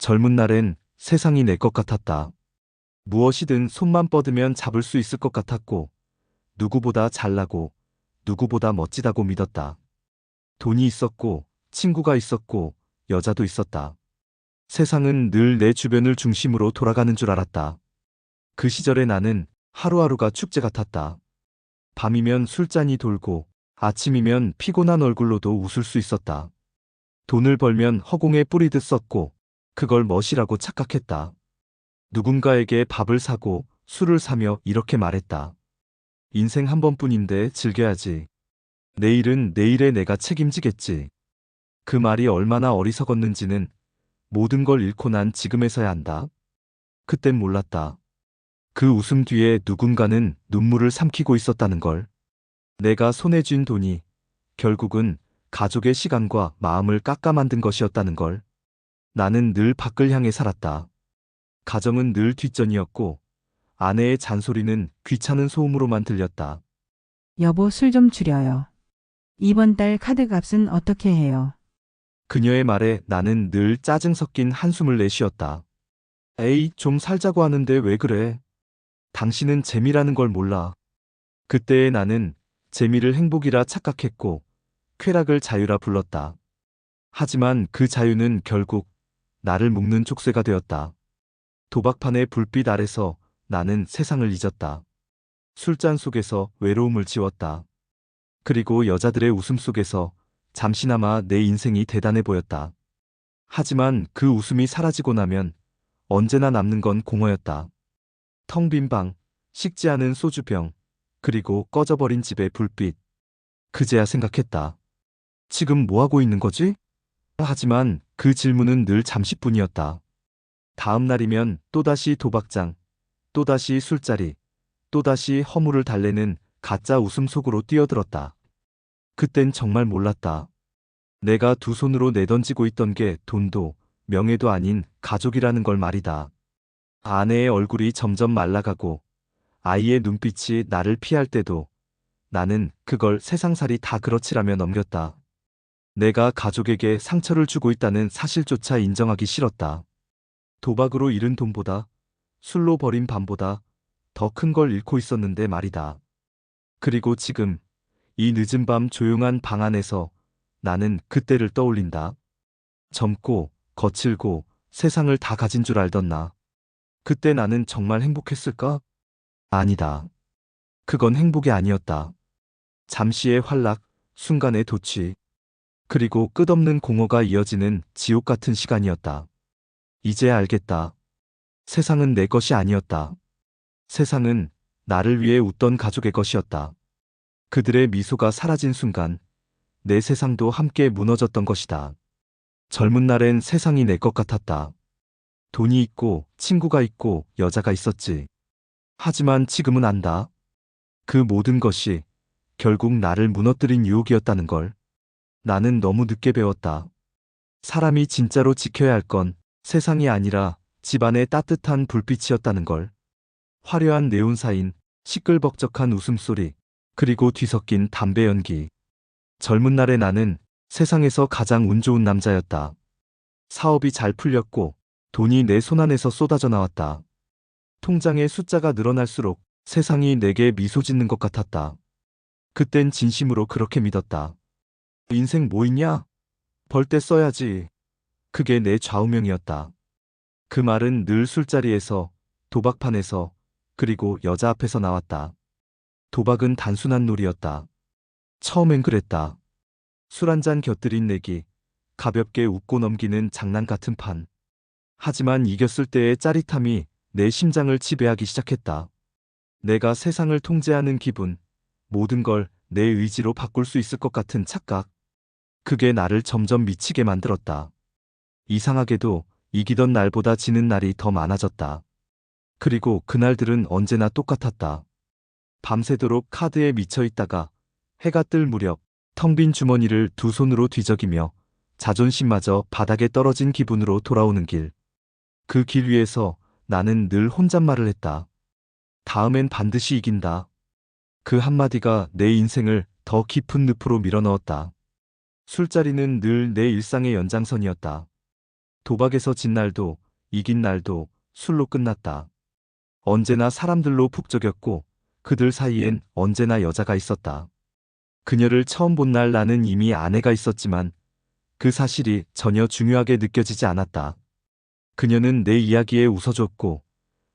젊은 날엔 세상이 내 것 같았다. 무엇이든 손만 뻗으면 잡을 수 있을 것 같았고, 누구보다 잘나고, 누구보다 멋지다고 믿었다. 돈이 있었고, 친구가 있었고, 여자도 있었다. 세상은 늘 내 주변을 중심으로 돌아가는 줄 알았다. 그 시절의 나는 하루하루가 축제 같았다. 밤이면 술잔이 돌고, 아침이면 피곤한 얼굴로도 웃을 수 있었다. 돈을 벌면 허공에 뿌리듯 썼고, 그걸 멋이라고 착각했다. 누군가에게 밥을 사고 술을 사며 이렇게 말했다. 인생 한 번뿐인데 즐겨야지. 내일은 내일의 내가 책임지겠지. 그 말이 얼마나 어리석었는지는 모든 걸 잃고 난 지금에서야 안다. 그땐 몰랐다. 그 웃음 뒤에 누군가는 눈물을 삼키고 있었다는 걸. 내가 손에 쥔 돈이 결국은 가족의 시간과 마음을 깎아 만든 것이었다는 걸. 나는 늘 밖을 향해 살았다. 가정은 늘 뒷전이었고 아내의 잔소리는 귀찮은 소음으로만 들렸다. 여보, 술 좀 줄여요. 이번 달 카드 값은 어떻게 해요? 그녀의 말에 나는 늘 짜증 섞인 한숨을 내쉬었다. 에이, 좀 살자고 하는데 왜 그래? 당신은 재미라는 걸 몰라. 그때의 나는 재미를 행복이라 착각했고 쾌락을 자유라 불렀다. 하지만 그 자유는 결국 나를 묶는 족쇄가 되었다. 도박판의 불빛 아래서 나는 세상을 잊었다. 술잔 속에서 외로움을 지웠다. 그리고 여자들의 웃음 속에서 잠시나마 내 인생이 대단해 보였다. 하지만 그 웃음이 사라지고 나면 언제나 남는 건 공허였다. 텅 빈 방, 식지 않은 소주병, 그리고 꺼져버린 집의 불빛. 그제야 생각했다. 지금 뭐 하고 있는 거지? 하지만 그 질문은 늘 잠시뿐이었다. 다음 날이면 또다시 도박장, 또다시 술자리, 또다시 허물을 달래는 가짜 웃음 속으로 뛰어들었다. 그땐 정말 몰랐다. 내가 두 손으로 내던지고 있던 게 돈도 명예도 아닌 가족이라는 걸 말이다. 아내의 얼굴이 점점 말라가고 아이의 눈빛이 나를 피할 때도 나는 그걸 세상살이 다 그렇지라며 넘겼다. 내가 가족에게 상처를 주고 있다는 사실조차 인정하기 싫었다. 도박으로 잃은 돈보다 술로 버린 밤보다 더 큰 걸 잃고 있었는데 말이다. 그리고 지금 이 늦은 밤 조용한 방 안에서 나는 그때를 떠올린다. 젊고 거칠고 세상을 다 가진 줄 알던 나. 그때 나는 정말 행복했을까? 아니다. 그건 행복이 아니었다. 잠시의 활락, 순간의 도취, 그리고 끝없는 공허가 이어지는 지옥 같은 시간이었다. 이제야 알겠다. 세상은 내 것이 아니었다. 세상은 나를 위해 웃던 가족의 것이었다. 그들의 미소가 사라진 순간 내 세상도 함께 무너졌던 것이다. 젊은 날엔 세상이 내 것 같았다. 돈이 있고 친구가 있고 여자가 있었지. 하지만 지금은 안다. 그 모든 것이 결국 나를 무너뜨린 유혹이었다는 걸. 나는 너무 늦게 배웠다. 사람이 진짜로 지켜야 할 건 세상이 아니라 집안의 따뜻한 불빛이었다는 걸. 화려한 네온사인, 시끌벅적한 웃음소리, 그리고 뒤섞인 담배 연기. 젊은 날의 나는 세상에서 가장 운 좋은 남자였다. 사업이 잘 풀렸고 돈이 내 손안에서 쏟아져 나왔다. 통장의 숫자가 늘어날수록 세상이 내게 미소 짓는 것 같았다. 그땐 진심으로 그렇게 믿었다. 인생 뭐 있냐? 벌 때 써야지. 그게 내 좌우명이었다. 그 말은 늘 술자리에서, 도박판에서, 그리고 여자 앞에서 나왔다. 도박은 단순한 놀이였다. 처음엔 그랬다. 술 한 잔 곁들인 내기, 가볍게 웃고 넘기는 장난 같은 판. 하지만 이겼을 때의 짜릿함이 내 심장을 지배하기 시작했다. 내가 세상을 통제하는 기분, 모든 걸 내 의지로 바꿀 수 있을 것 같은 착각. 그게 나를 점점 미치게 만들었다. 이상하게도 이기던 날보다 지는 날이 더 많아졌다. 그리고 그날들은 언제나 똑같았다. 밤새도록 카드에 미쳐 있다가 해가 뜰 무렵 텅 빈 주머니를 두 손으로 뒤적이며 자존심마저 바닥에 떨어진 기분으로 돌아오는 길. 그 길 위에서 나는 늘 혼잣말을 했다. 다음엔 반드시 이긴다. 그 한마디가 내 인생을 더 깊은 늪으로 밀어넣었다. 술자리는 늘 내 일상의 연장선이었다. 도박에서 진 날도 이긴 날도 술로 끝났다. 언제나 사람들로 북적였고 그들 사이엔 언제나 여자가 있었다. 그녀를 처음 본 날 나는 이미 아내가 있었지만 그 사실이 전혀 중요하게 느껴지지 않았다. 그녀는 내 이야기에 웃어줬고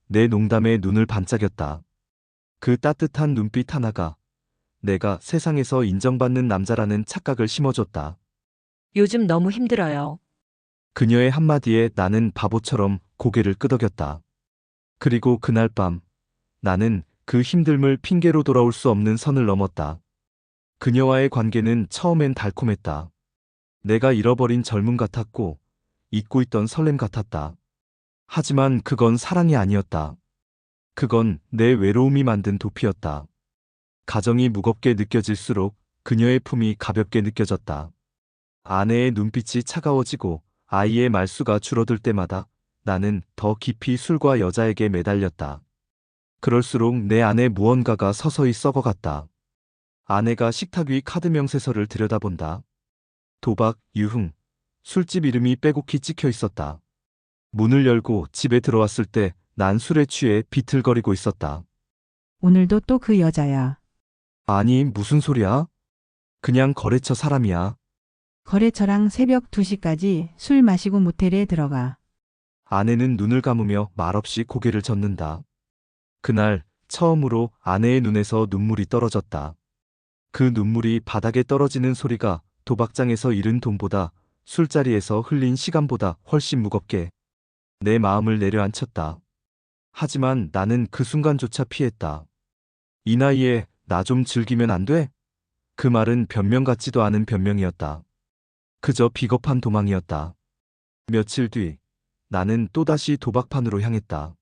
내 농담에 눈을 반짝였다. 그 따뜻한 눈빛 하나가 내가 세상에서 인정받는 남자라는 착각을 심어줬다. 요즘 너무 힘들어요. 그녀의 한마디에 나는 바보처럼 고개를 끄덕였다. 그리고 그날 밤 나는 그 힘듦을 핑계로 돌아올 수 없는 선을 넘었다. 그녀와의 관계는 처음엔 달콤했다. 내가 잃어버린 젊음 같았고 잊고 있던 설렘 같았다. 하지만 그건 사랑이 아니었다. 그건 내 외로움이 만든 도피였다. 가정이 무겁게 느껴질수록 그녀의 품이 가볍게 느껴졌다. 아내의 눈빛이 차가워지고 아이의 말수가 줄어들 때마다 나는 더 깊이 술과 여자에게 매달렸다. 그럴수록 내 안에 무언가가 서서히 썩어갔다. 아내가 식탁 위 카드 명세서를 들여다본다. 도박, 유흥, 술집 이름이 빼곡히 찍혀 있었다. 문을 열고 집에 들어왔을 때 난 술에 취해 비틀거리고 있었다. 오늘도 또 그 여자야. 아니, 무슨 소리야? 그냥 거래처 사람이야. 거래처랑 새벽 2시까지 술 마시고 모텔에 들어가. 아내는 눈을 감으며 말없이 고개를 젓는다. 그날 처음으로 아내의 눈에서 눈물이 떨어졌다. 그 눈물이 바닥에 떨어지는 소리가 도박장에서 잃은 돈보다 술자리에서 흘린 시간보다 훨씬 무겁게 내 마음을 내려앉혔다. 하지만 나는 그 순간조차 피했다. 이 나이에 나 좀 즐기면 안 돼? 그 말은 변명 같지도 않은 변명이었다. 그저 비겁한 도망이었다. 며칠 뒤 나는 또다시 도박판으로 향했다.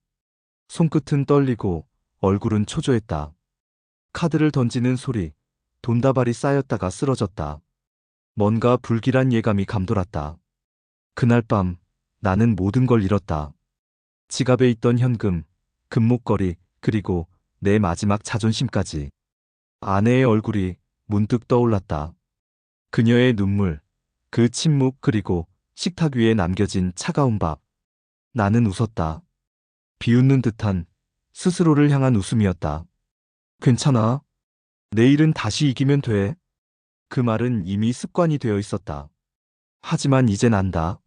손끝은 떨리고 얼굴은 초조했다. 카드를 던지는 소리, 돈다발이 쌓였다가 쓰러졌다. 뭔가 불길한 예감이 감돌았다. 그날 밤 나는 모든 걸 잃었다. 지갑에 있던 현금, 금목걸이, 그리고 내 마지막 자존심까지. 아내의 얼굴이 문득 떠올랐다. 그녀의 눈물, 그 침묵 그리고 식탁 위에 남겨진 차가운 밥. 나는 웃었다. 비웃는 듯한 스스로를 향한 웃음이었다. 괜찮아. 내일은 다시 이기면 돼. 그 말은 이미 습관이 되어 있었다. 하지만 이젠 안다.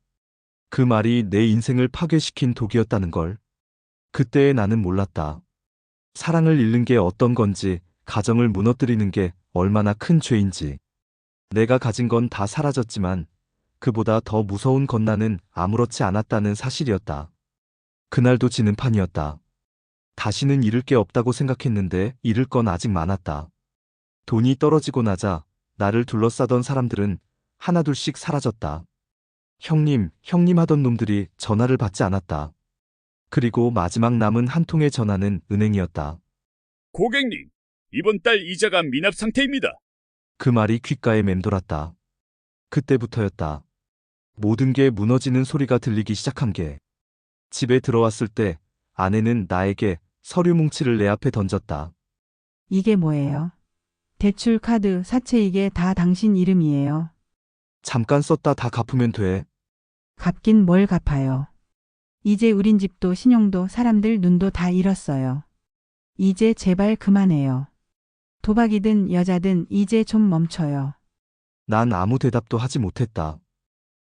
그 말이 내 인생을 파괴시킨 독이었다는 걸. 그때의 나는 몰랐다. 사랑을 잃는 게 어떤 건지, 가정을 무너뜨리는 게 얼마나 큰 죄인지. 내가 가진 건 다 사라졌지만 그보다 더 무서운 건 나는 아무렇지 않았다는 사실이었다. 그날도 지는 판이었다. 다시는 잃을 게 없다고 생각했는데 잃을 건 아직 많았다. 돈이 떨어지고 나자 나를 둘러싸던 사람들은 하나둘씩 사라졌다. 형님 하던 놈들이 전화를 받지 않았다. 그리고 마지막 남은 한 통의 전화는 은행이었다. 고객님, 이번 달 이자가 미납 상태입니다. 그 말이 귓가에 맴돌았다. 그때부터였다. 모든 게 무너지는 소리가 들리기 시작한 게. 집에 들어왔을 때 아내는 나에게 서류 뭉치를 내 앞에 던졌다. 이게 뭐예요? 대출 카드, 사채 이게 다 당신 이름이에요. 잠깐 썼다 다 갚으면 돼. 갚긴 뭘 갚아요. 이제 우린 집도 신용도 사람들 눈도 다 잃었어요. 이제 제발 그만해요. 도박이든 여자든 이제 좀 멈춰요. 난 아무 대답도 하지 못했다.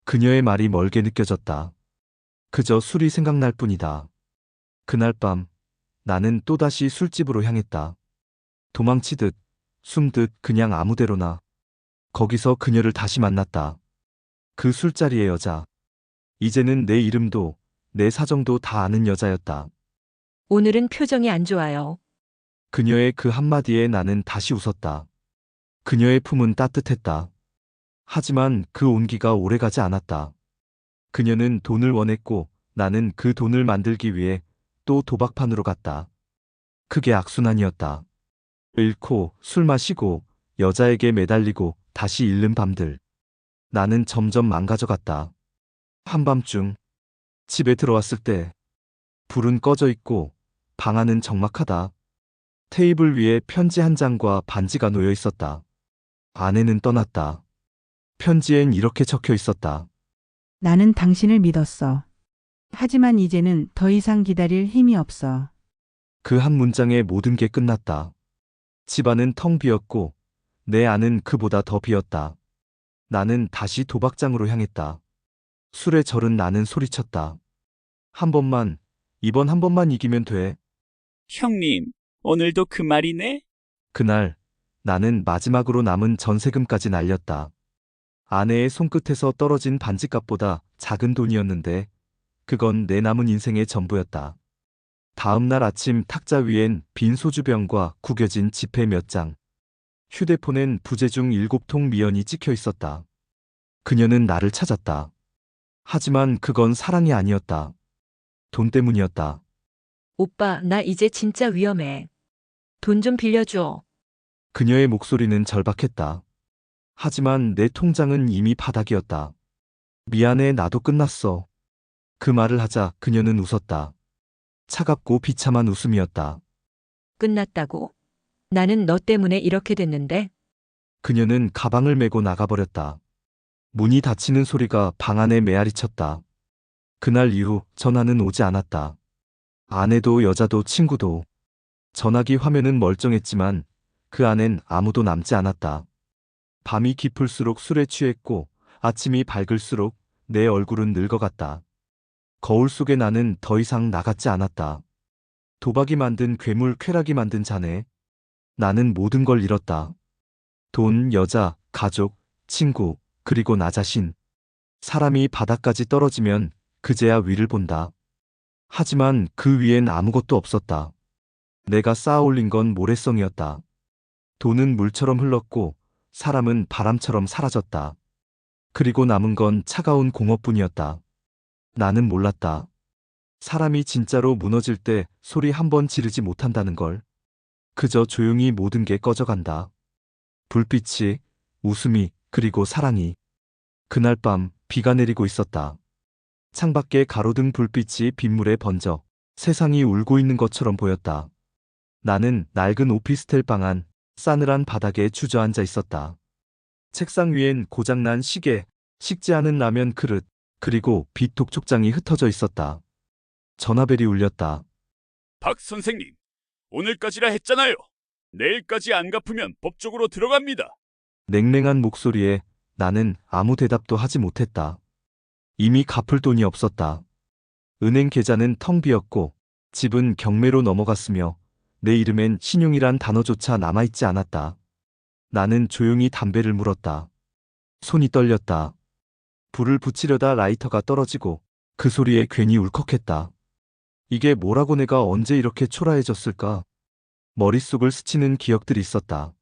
그녀의 말이 멀게 느껴졌다. 그저 술이 생각날 뿐이다. 그날 밤 나는 또다시 술집으로 향했다. 도망치듯 숨듯 그냥 아무데로나. 거기서 그녀를 다시 만났다. 그 술자리의 여자. 이제는 내 이름도 내 사정도 다 아는 여자였다. 오늘은 표정이 안 좋아요. 그녀의 그 한마디에 나는 다시 웃었다. 그녀의 품은 따뜻했다. 하지만 그 온기가 오래가지 않았다. 그녀는 돈을 원했고 나는 그 돈을 만들기 위해 또 도박판으로 갔다. 그게 악순환이었다. 잃고 술 마시고 여자에게 매달리고 다시 잃는 밤들. 나는 점점 망가져갔다. 한밤중 집에 들어왔을 때 불은 꺼져 있고 방 안은 적막하다. 테이블 위에 편지 한 장과 반지가 놓여 있었다. 아내는 떠났다. 편지엔 이렇게 적혀 있었다. 나는 당신을 믿었어. 하지만 이제는 더 이상 기다릴 힘이 없어. 그 한 문장에 모든 게 끝났다. 집안은 텅 비었고 내 안은 그보다 더 비었다. 나는 다시 도박장으로 향했다. 술에 절은 나는 소리쳤다. 한 번만, 이번 한 번만 이기면 돼. 형님, 오늘도 그 말이네? 그날 나는 마지막으로 남은 전세금까지 날렸다. 아내의 손끝에서 떨어진 반지값보다 작은 돈이었는데 그건 내 남은 인생의 전부였다. 다음 날 아침 탁자 위엔 빈 소주병과 구겨진 지폐 몇 장. 휴대폰엔 부재중 7통 미연이 찍혀 있었다. 그녀는 나를 찾았다. 하지만 그건 사랑이 아니었다. 돈 때문이었다. 오빠, 나 이제 진짜 위험해. 돈 좀 빌려줘. 그녀의 목소리는 절박했다. 하지만 내 통장은 이미 바닥이었다. 미안해, 나도 끝났어. 그 말을 하자 그녀는 웃었다. 차갑고 비참한 웃음이었다. 끝났다고? 나는 너 때문에 이렇게 됐는데? 그녀는 가방을 메고 나가버렸다. 문이 닫히는 소리가 방 안에 메아리쳤다. 그날 이후 전화는 오지 않았다. 아내도 여자도 친구도. 전화기 화면은 멀쩡했지만 그 안엔 아무도 남지 않았다. 밤이 깊을수록 술에 취했고 아침이 밝을수록 내 얼굴은 늙어갔다. 거울 속에 나는 더 이상 나같지 않았다. 도박이 만든 괴물, 쾌락이 만든 자네. 나는 모든 걸 잃었다. 돈, 여자, 가족, 친구, 그리고 나 자신. 사람이 바닥까지 떨어지면 그제야 위를 본다. 하지만 그 위엔 아무것도 없었다. 내가 쌓아 올린 건 모래성이었다. 돈은 물처럼 흘렀고 사람은 바람처럼 사라졌다. 그리고 남은 건 차가운 공허뿐이었다. 나는 몰랐다. 사람이 진짜로 무너질 때 소리 한 번 지르지 못한다는 걸. 그저 조용히 모든 게 꺼져간다. 불빛이, 웃음이, 그리고 사랑이. 그날 밤 비가 내리고 있었다. 창밖에 가로등 불빛이 빗물에 번져 세상이 울고 있는 것처럼 보였다. 나는 낡은 오피스텔 방 안 싸늘한 바닥에 주저앉아 있었다. 책상 위엔 고장난 시계, 식지 않은 라면 그릇, 그리고 빛 독촉장이 흩어져 있었다. 전화벨이 울렸다. 박 선생님, 오늘까지라 했잖아요. 내일까지 안 갚으면 법적으로 들어갑니다. 냉랭한 목소리에 나는 아무 대답도 하지 못했다. 이미 갚을 돈이 없었다. 은행 계좌는 텅 비었고 집은 경매로 넘어갔으며 내 이름엔 신용이란 단어조차 남아있지 않았다. 나는 조용히 담배를 물었다. 손이 떨렸다. 불을 붙이려다 라이터가 떨어지고 그 소리에 괜히 울컥했다. 이게 뭐라고, 내가 언제 이렇게 초라해졌을까? 머릿속을 스치는 기억들이 있었다.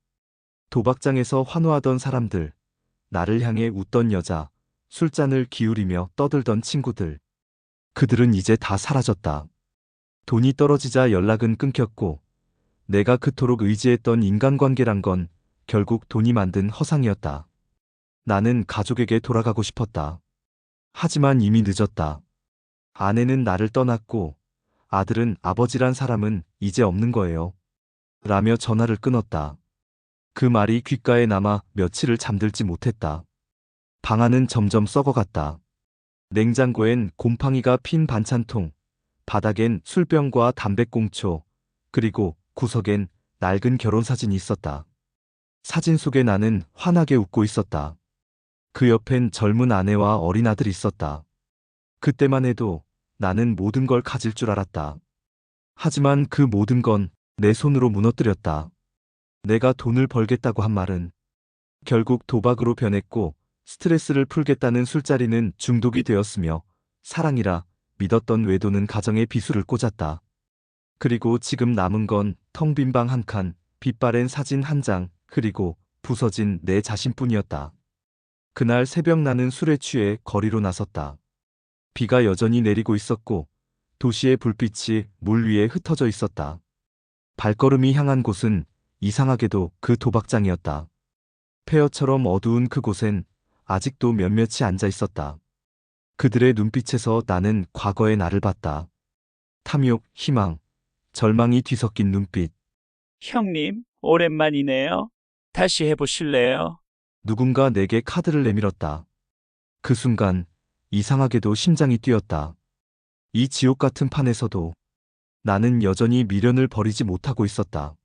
도박장에서 환호하던 사람들, 나를 향해 웃던 여자, 술잔을 기울이며 떠들던 친구들. 그들은 이제 다 사라졌다. 돈이 떨어지자 연락은 끊겼고 내가 그토록 의지했던 인간관계란 건 결국 돈이 만든 허상이었다. 나는 가족에게 돌아가고 싶었다. 하지만 이미 늦었다. 아내는 나를 떠났고 아들은, 아버지란 사람은 이제 없는 거예요. 라며 전화를 끊었다. 그 말이 귓가에 남아 며칠을 잠들지 못했다. 방 안은 점점 썩어갔다. 냉장고엔 곰팡이가 핀 반찬통, 바닥엔 술병과 담배꽁초, 그리고 구석엔 낡은 결혼사진이 있었다. 사진 속에 나는 환하게 웃고 있었다. 그 옆엔 젊은 아내와 어린 아들이 있었다. 그때만 해도 나는 모든 걸 가질 줄 알았다. 하지만 그 모든 건 내 손으로 무너뜨렸다. 내가 돈을 벌겠다고 한 말은 결국 도박으로 변했고 스트레스를 풀겠다는 술자리는 중독이 되었으며 사랑이라 믿었던 외도는 가정에 비수를 꽂았다. 그리고 지금 남은 건 텅 빈 방 한 칸, 빛바랜 사진 한 장, 그리고 부서진 내 자신뿐이었다. 그날 새벽 나는 술에 취해 거리로 나섰다. 비가 여전히 내리고 있었고 도시의 불빛이 물 위에 흩어져 있었다. 발걸음이 향한 곳은 이상하게도 그 도박장이었다. 폐허처럼 어두운 그곳엔 아직도 몇몇이 앉아 있었다. 그들의 눈빛에서 나는 과거의 나를 봤다. 탐욕, 희망, 절망이 뒤섞인 눈빛. 형님, 오랜만이네요. 다시 해보실래요? 누군가 내게 카드를 내밀었다. 그 순간 이상하게도 심장이 뛰었다. 이 지옥 같은 판에서도 나는 여전히 미련을 버리지 못하고 있었다.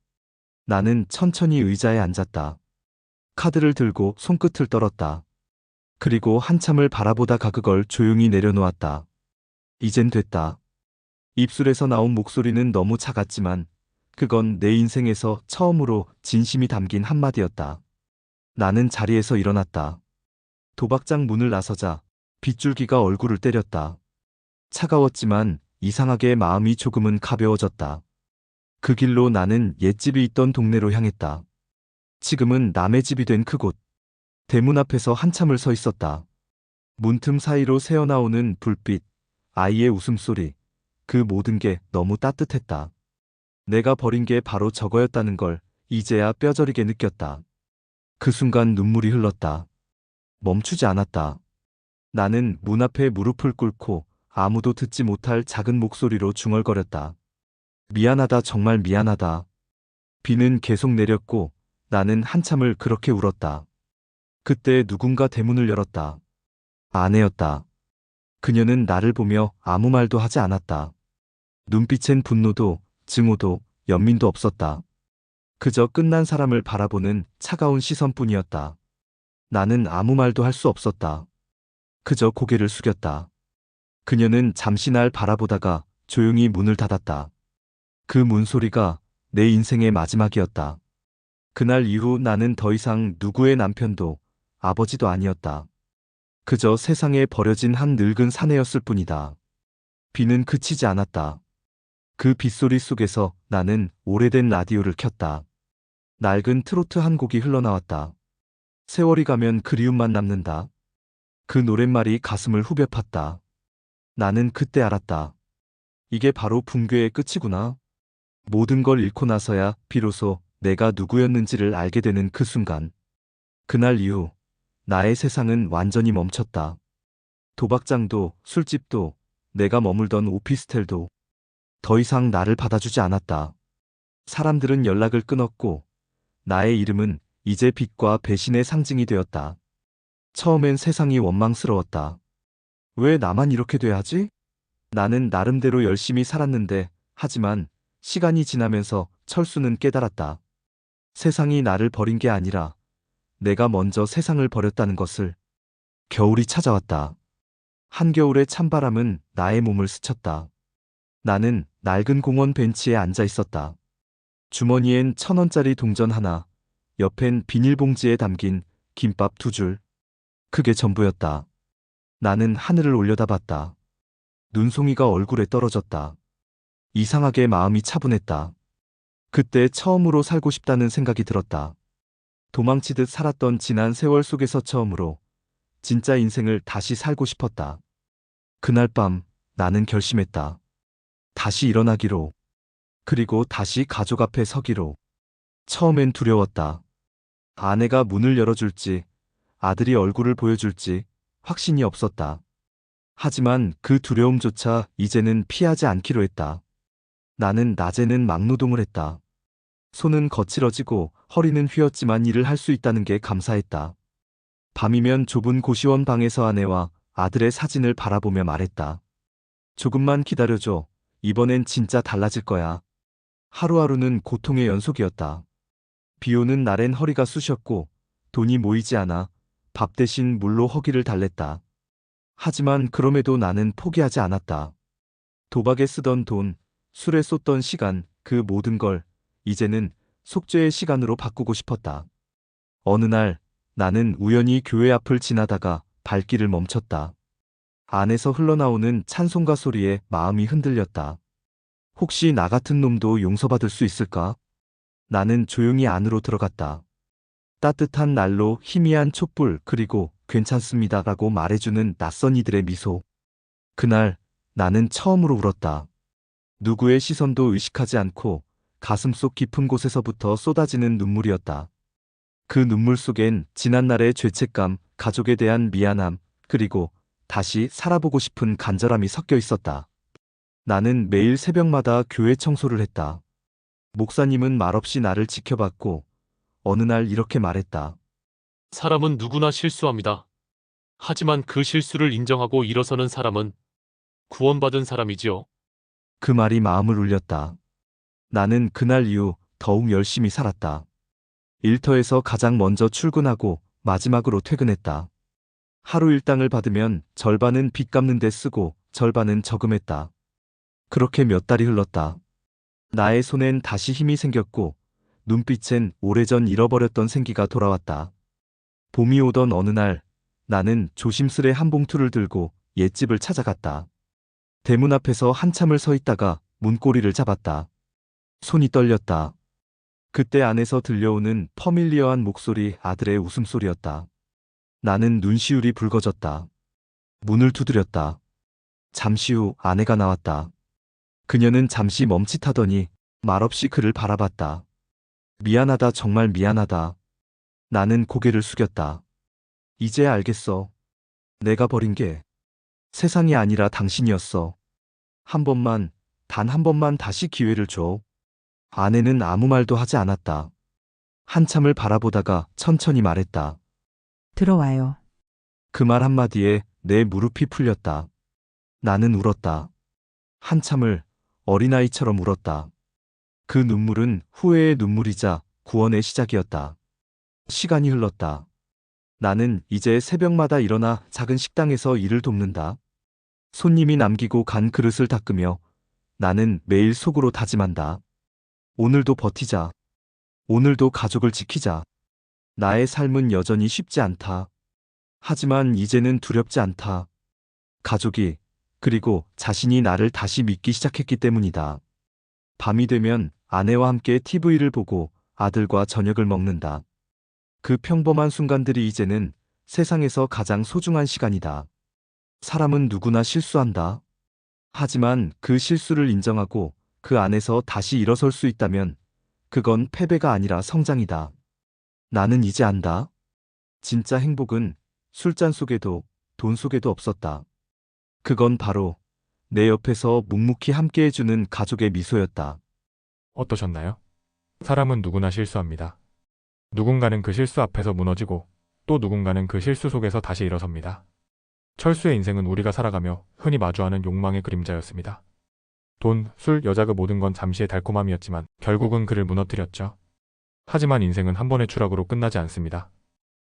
나는 천천히 의자에 앉았다. 카드를 들고 손끝을 떨었다. 그리고 한참을 바라보다가 그걸 조용히 내려놓았다. 이젠 됐다. 입술에서 나온 목소리는 너무 작았지만 그건 내 인생에서 처음으로 진심이 담긴 한마디였다. 나는 자리에서 일어났다. 도박장 문을 나서자 빗줄기가 얼굴을 때렸다. 차가웠지만 이상하게 마음이 조금은 가벼워졌다. 그 길로 나는 옛집이 있던 동네로 향했다. 지금은 남의 집이 된 그곳. 대문 앞에서 한참을 서 있었다. 문틈 사이로 새어나오는 불빛, 아이의 웃음소리, 그 모든 게 너무 따뜻했다. 내가 버린 게 바로 저거였다는 걸 이제야 뼈저리게 느꼈다. 그 순간 눈물이 흘렀다. 멈추지 않았다. 나는 문 앞에 무릎을 꿇고 아무도 듣지 못할 작은 목소리로 중얼거렸다. 미안하다, 정말 미안하다. 비는 계속 내렸고 나는 한참을 그렇게 울었다. 그때 누군가 대문을 열었다. 아내였다. 그녀는 나를 보며 아무 말도 하지 않았다. 눈빛엔 분노도, 증오도, 연민도 없었다. 그저 끝난 사람을 바라보는 차가운 시선뿐이었다. 나는 아무 말도 할 수 없었다. 그저 고개를 숙였다. 그녀는 잠시 날 바라보다가 조용히 문을 닫았다. 그 문소리가 내 인생의 마지막이었다. 그날 이후 나는 더 이상 누구의 남편도 아버지도 아니었다. 그저 세상에 버려진 한 늙은 사내였을 뿐이다. 비는 그치지 않았다. 그 빗소리 속에서 나는 오래된 라디오를 켰다. 낡은 트로트 한 곡이 흘러나왔다. 세월이 가면 그리움만 남는다. 그 노랫말이 가슴을 후벼 팠다. 나는 그때 알았다. 이게 바로 붕괴의 끝이구나. 모든 걸 잃고 나서야 비로소 내가 누구였는지를 알게 되는 그 순간. 그날 이후 나의 세상은 완전히 멈췄다. 도박장도, 술집도, 내가 머물던 오피스텔도 더 이상 나를 받아주지 않았다. 사람들은 연락을 끊었고 나의 이름은 이제 빚과 배신의 상징이 되었다. 처음엔 세상이 원망스러웠다. 왜 나만 이렇게 돼야 하지? 나는 나름대로 열심히 살았는데, 하지만 시간이 지나면서 철수는 깨달았다. 세상이 나를 버린 게 아니라 내가 먼저 세상을 버렸다는 것을. 겨울이 찾아왔다. 한겨울의 찬바람은 나의 몸을 스쳤다. 나는 낡은 공원 벤치에 앉아 있었다. 주머니엔 1,000원짜리 동전 하나, 옆엔 비닐봉지에 담긴 김밥 2줄. 그게 전부였다. 나는 하늘을 올려다봤다. 눈송이가 얼굴에 떨어졌다. 이상하게 마음이 차분했다. 그때 처음으로 살고 싶다는 생각이 들었다. 도망치듯 살았던 지난 세월 속에서 처음으로 진짜 인생을 다시 살고 싶었다. 그날 밤 나는 결심했다. 다시 일어나기로. 그리고 다시 가족 앞에 서기로. 처음엔 두려웠다. 아내가 문을 열어줄지, 아들이 얼굴을 보여줄지 확신이 없었다. 하지만 그 두려움조차 이제는 피하지 않기로 했다. 나는 낮에는 막노동을 했다. 손은 거칠어지고 허리는 휘었지만 일을 할 수 있다는 게 감사했다. 밤이면 좁은 고시원 방에서 아내와 아들의 사진을 바라보며 말했다. 조금만 기다려줘. 이번엔 진짜 달라질 거야. 하루하루는 고통의 연속이었다. 비 오는 날엔 허리가 쑤셨고 돈이 모이지 않아 밥 대신 물로 허기를 달랬다. 하지만 그럼에도 나는 포기하지 않았다. 도박에 쓰던 돈, 술에 쏟던 시간, 그 모든 걸 이제는 속죄의 시간으로 바꾸고 싶었다. 어느 날 나는 우연히 교회 앞을 지나다가 발길을 멈췄다. 안에서 흘러나오는 찬송가 소리에 마음이 흔들렸다. 혹시 나 같은 놈도 용서받을 수 있을까? 나는 조용히 안으로 들어갔다. 따뜻한 난로, 희미한 촛불, 그리고 괜찮습니다라고 말해주는 낯선 이들의 미소. 그날 나는 처음으로 울었다. 누구의 시선도 의식하지 않고 가슴속 깊은 곳에서부터 쏟아지는 눈물이었다. 그 눈물 속엔 지난날의 죄책감, 가족에 대한 미안함, 그리고 다시 살아보고 싶은 간절함이 섞여 있었다. 나는 매일 새벽마다 교회 청소를 했다. 목사님은 말없이 나를 지켜봤고 어느 날 이렇게 말했다. 사람은 누구나 실수합니다. 하지만 그 실수를 인정하고 일어서는 사람은 구원받은 사람이지요. 그 말이 마음을 울렸다. 나는 그날 이후 더욱 열심히 살았다. 일터에서 가장 먼저 출근하고 마지막으로 퇴근했다. 하루 일당을 받으면 절반은 빚 갚는 데 쓰고 절반은 저금했다. 그렇게 몇 달이 흘렀다. 나의 손엔 다시 힘이 생겼고 눈빛엔 오래전 잃어버렸던 생기가 돌아왔다. 봄이 오던 어느 날 나는 조심스레 한 봉투를 들고 옛집을 찾아갔다. 대문 앞에서 한참을 서 있다가 문고리를 잡았다. 손이 떨렸다. 그때 안에서 들려오는 퍼밀리어한 목소리, 아들의 웃음소리였다. 나는 눈시울이 붉어졌다. 문을 두드렸다. 잠시 후 아내가 나왔다. 그녀는 잠시 멈칫하더니 말없이 그를 바라봤다. 미안하다, 정말 미안하다. 나는 고개를 숙였다. 이제 알겠어. 내가 버린 게 세상이 아니라 당신이었어. 한 번만, 단 한 번만 다시 기회를 줘. 아내는 아무 말도 하지 않았다. 한참을 바라보다가 천천히 말했다. 들어와요. 그 말 한마디에 내 무릎이 풀렸다. 나는 울었다. 한참을 어린아이처럼 울었다. 그 눈물은 후회의 눈물이자 구원의 시작이었다. 시간이 흘렀다. 나는 이제 새벽마다 일어나 작은 식당에서 일을 돕는다. 손님이 남기고 간 그릇을 닦으며 나는 매일 속으로 다짐한다. 오늘도 버티자. 오늘도 가족을 지키자. 나의 삶은 여전히 쉽지 않다. 하지만 이제는 두렵지 않다. 가족이, 그리고 자신이 나를 다시 믿기 시작했기 때문이다. 밤이 되면 아내와 함께 TV를 보고 아들과 저녁을 먹는다. 그 평범한 순간들이 이제는 세상에서 가장 소중한 시간이다. 사람은 누구나 실수한다. 하지만 그 실수를 인정하고 그 안에서 다시 일어설 수 있다면 그건 패배가 아니라 성장이다. 나는 이제 안다. 진짜 행복은 술잔 속에도 돈 속에도 없었다. 그건 바로 내 옆에서 묵묵히 함께해주는 가족의 미소였다. 어떠셨나요? 사람은 누구나 실수합니다. 누군가는 그 실수 앞에서 무너지고 또 누군가는 그 실수 속에서 다시 일어섭니다. 철수의 인생은 우리가 살아가며 흔히 마주하는 욕망의 그림자였습니다. 돈, 술, 여자 그 모든 건 잠시의 달콤함이었지만 결국은 그를 무너뜨렸죠. 하지만 인생은 한 번의 추락으로 끝나지 않습니다.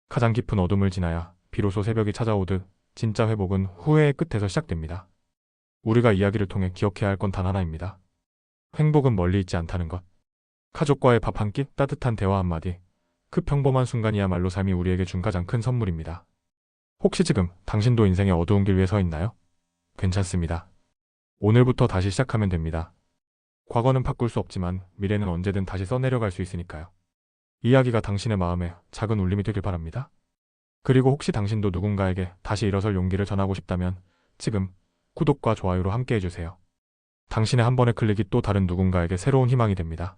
가장 깊은 어둠을 지나야 비로소 새벽이 찾아오듯 진짜 회복은 후회의 끝에서 시작됩니다. 우리가 이야기를 통해 기억해야 할 건 단 하나입니다. 행복은 멀리 있지 않다는 것. 가족과의 밥 한 끼, 따뜻한 대화 한마디. 그 평범한 순간이야말로 삶이 우리에게 준 가장 큰 선물입니다. 혹시 지금 당신도 인생의 어두운 길 위에 서 있나요? 괜찮습니다. 오늘부터 다시 시작하면 됩니다. 과거는 바꿀 수 없지만 미래는 언제든 다시 써내려갈 수 있으니까요. 이야기가 당신의 마음에 작은 울림이 되길 바랍니다. 그리고 혹시 당신도 누군가에게 다시 일어설 용기를 전하고 싶다면 지금 구독과 좋아요로 함께 해주세요. 당신의 한 번의 클릭이 또 다른 누군가에게 새로운 희망이 됩니다.